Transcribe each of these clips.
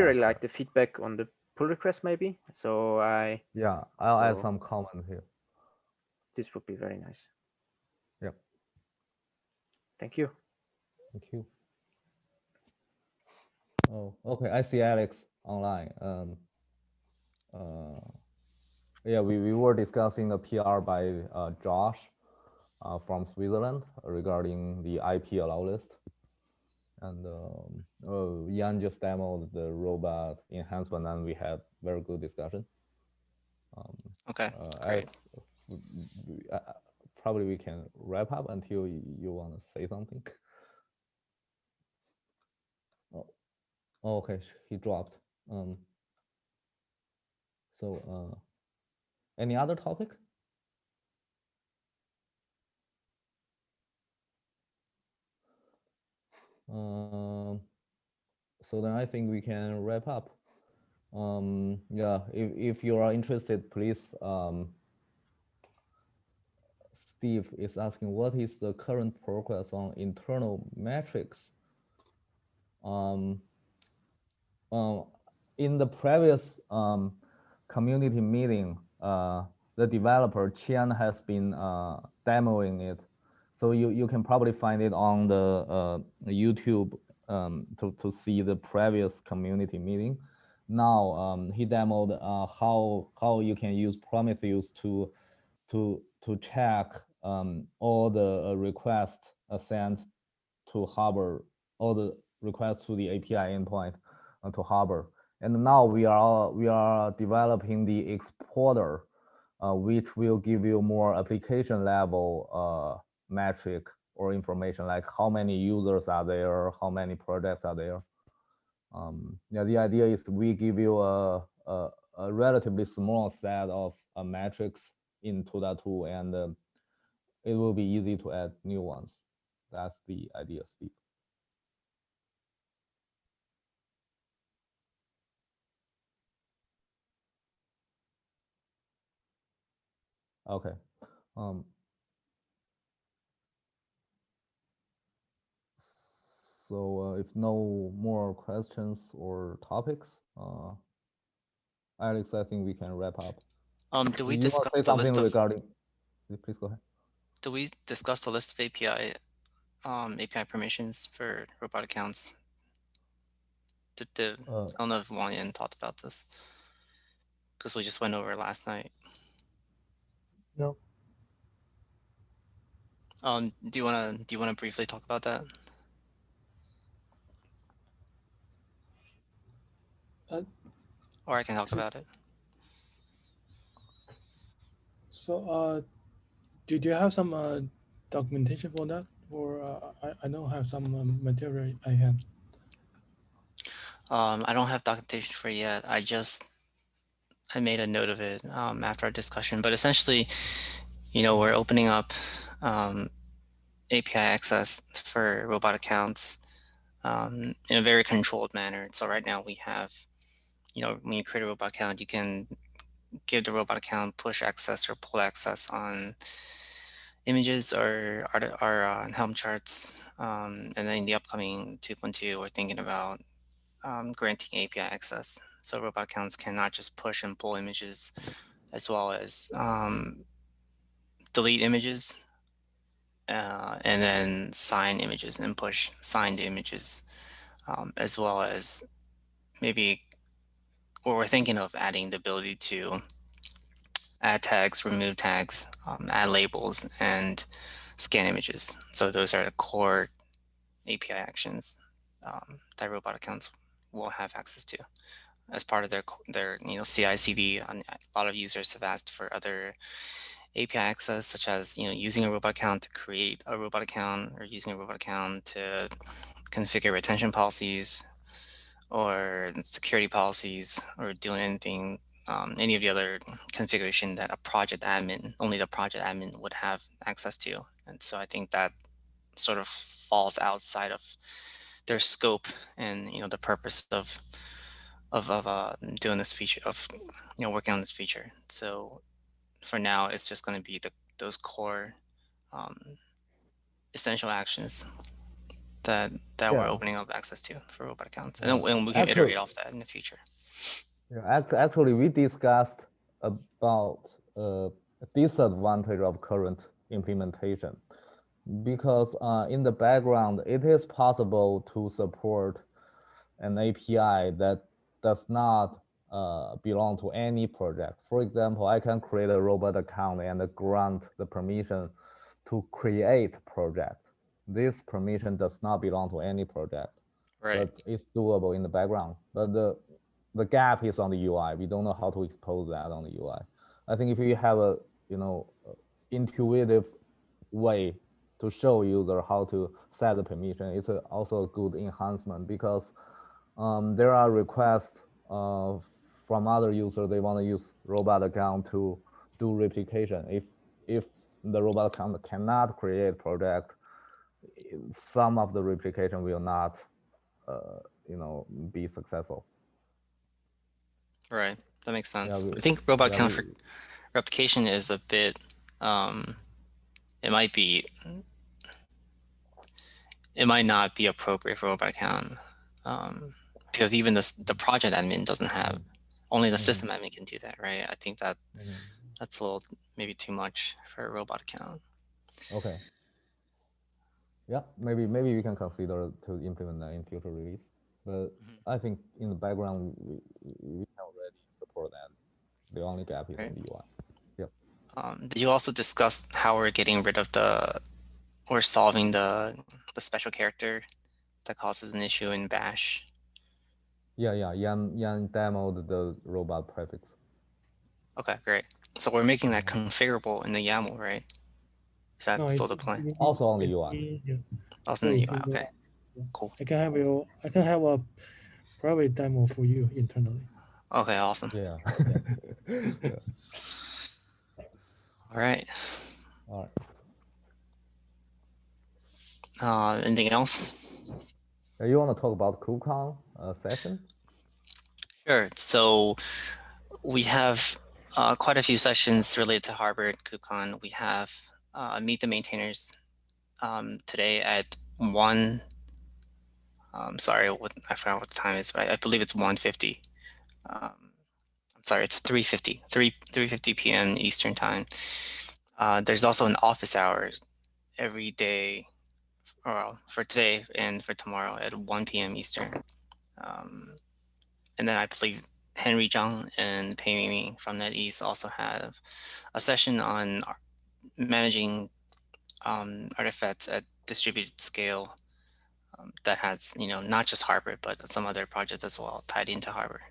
really like the feedback on the pull request maybe. So I'll add so some comment here. this would be very nice. Yeah, Thank you. thank you. Oh, okay. I see Alex online. Yeah, we were discussing a PR by Josh from Switzerland regarding the IP allow list. And Yan just demoed the robot enhancement, and we had very good discussion. Okay, Alex, great. probably we can wrap up until you want to say something. Oh, okay, he dropped. So any other topic? So then I think we can wrap up. Yeah, if you are interested, please. Steve is asking, what is the current progress on internal metrics? In the previous community meeting, the developer Qian has been demoing it, so you can probably find it on the YouTube to see the previous community meeting. Now he demoed how you can use Prometheus to check all the requests sent to Harbor, all the requests to the API endpoint to Harbor. And now we are developing the exporter, which will give you more application level metric or information, like how many users are there, how many projects are there. Yeah, the idea is we give you a relatively small set of metrics in 2.2, and it will be easy to add new ones. That's the idea, Steve. Okay. So if no more questions or topics, Alex, I think we can wrap up. Do we You want discuss to say the something list of? regarding? Please go ahead. Do we discuss the list of API permissions for robot accounts? I don't know if Wang Yan talked about this because we just went over it last night. No. Do you wanna briefly talk about that? Or I can talk about it. So, do you have some documentation for that? Or I don't have some material I had. I don't have documentation for it yet. I made a note of it after our discussion. But essentially, we're opening up API access for robot accounts in a very controlled manner. So right now we have, when you create a robot account, you can give the robot account push access or pull access on images or Helm charts. And then in the upcoming 2.2, we're thinking about granting API access. So robot accounts can not just push and pull images, as well as delete images, and then sign images and push signed images, as well as maybe, or we're thinking of adding the ability to add tags, remove tags, add labels, and scan images. So those are the core API actions that robot accounts will have access to as part of their CI/CD. A lot of users have asked for other API access, such as using a robot account to create a robot account, or using a robot account to configure retention policies or security policies, or doing anything, any of the other configuration that only the project admin would have access to. And so I think that sort of falls outside of their scope and the purpose of doing this feature, of working on this feature. So for now, it's just going to be those core essential actions that we're Yeah. opening up access to for robot accounts, and we can Actually- iterate off that in the future. Yeah, actually, we discussed about disadvantage of current implementation because in the background, it is possible to support an API that does not belong to any project. For example, I can create a robot account and grant the permission to create project. This permission does not belong to any project, Right. but it's doable in the background. But the gap is on the UI. We don't know how to expose that on the UI. I think if you have a intuitive way to show user how to set the permission, it's also a good enhancement because there are requests from other users. They want to use robot account to do replication. If the robot account cannot create project, some of the replication will not be successful. Right. That makes sense. Yeah, I think robot account for replication is a bit, it might not be appropriate for robot account because even the project admin doesn't have, only the system admin can do that, right? I think that that's a little maybe too much for a robot account. Okay. Yeah, maybe we can consider to implement that in future release. But I think in the background we can already support that. The only gap is on the UI. Yep. Did you also discuss how we're getting rid of or solving the special character that causes an issue in Bash? Yeah. Yan demoed the robot prefix. Okay, great. So we're making that configurable in the YAML, right? Is that still the plan? Also on the UI. Yeah. Also in the UI. Okay, cool. I can have a private demo for you internally. Okay, awesome. Yeah. All right. All right. Anything else? You want to talk about KubeCon session? Sure. So we have quite a few sessions related to Harbor and KubeCon. We have Meet the Maintainers today at 1. Sorry, I forgot what the time is, but I believe it's 1:50. I'm sorry, it's 3:50 p.m. Eastern time. There's also an office hours every day, for today and for tomorrow at 1 p.m. Eastern. And then I believe Henry Zhang and Pei Ming from NetEase also have a session on managing artifacts at distributed scale that has, not just Harbor, but some other projects as well tied into Harbor.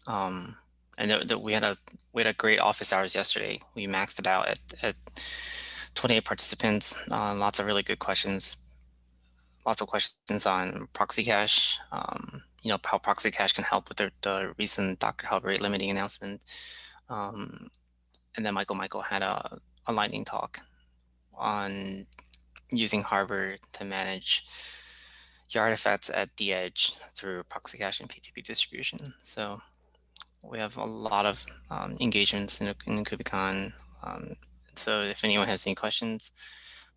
And we had a great office hours yesterday. We maxed it out at 28 participants. Lots of really good questions. Lots of questions on proxy cache. How proxy cache can help with the recent Docker Hub rate limiting announcement. And then Michael had a lightning talk on using Harbor to manage your artifacts at the edge through proxy cache and PTP distribution. So we have a lot of engagements in KubeCon. So if anyone has any questions,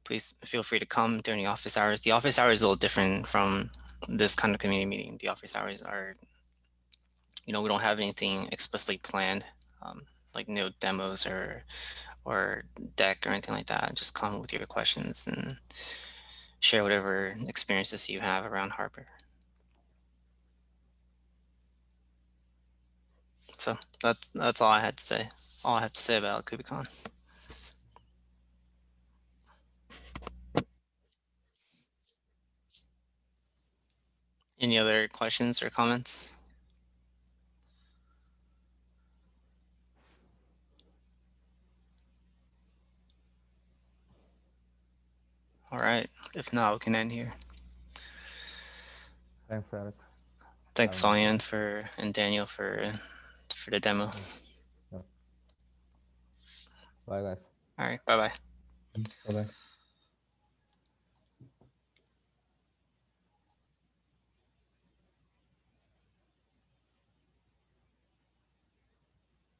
please feel free to come during the office hours. The office hours is a little different from this kind of community meeting. The office hours are, we don't have anything explicitly planned, like no demos or deck or anything like that. Just come with your questions and share whatever experiences you have around Harbor. So that's all I had to say. All I have to say about KubeCon. Any other questions or comments? All right. If not, we can end here. Thanks, Alex. Thanks, Solyan and Daniel for the demo. Yep. Bye, guys. All right. Bye-bye. Bye-bye.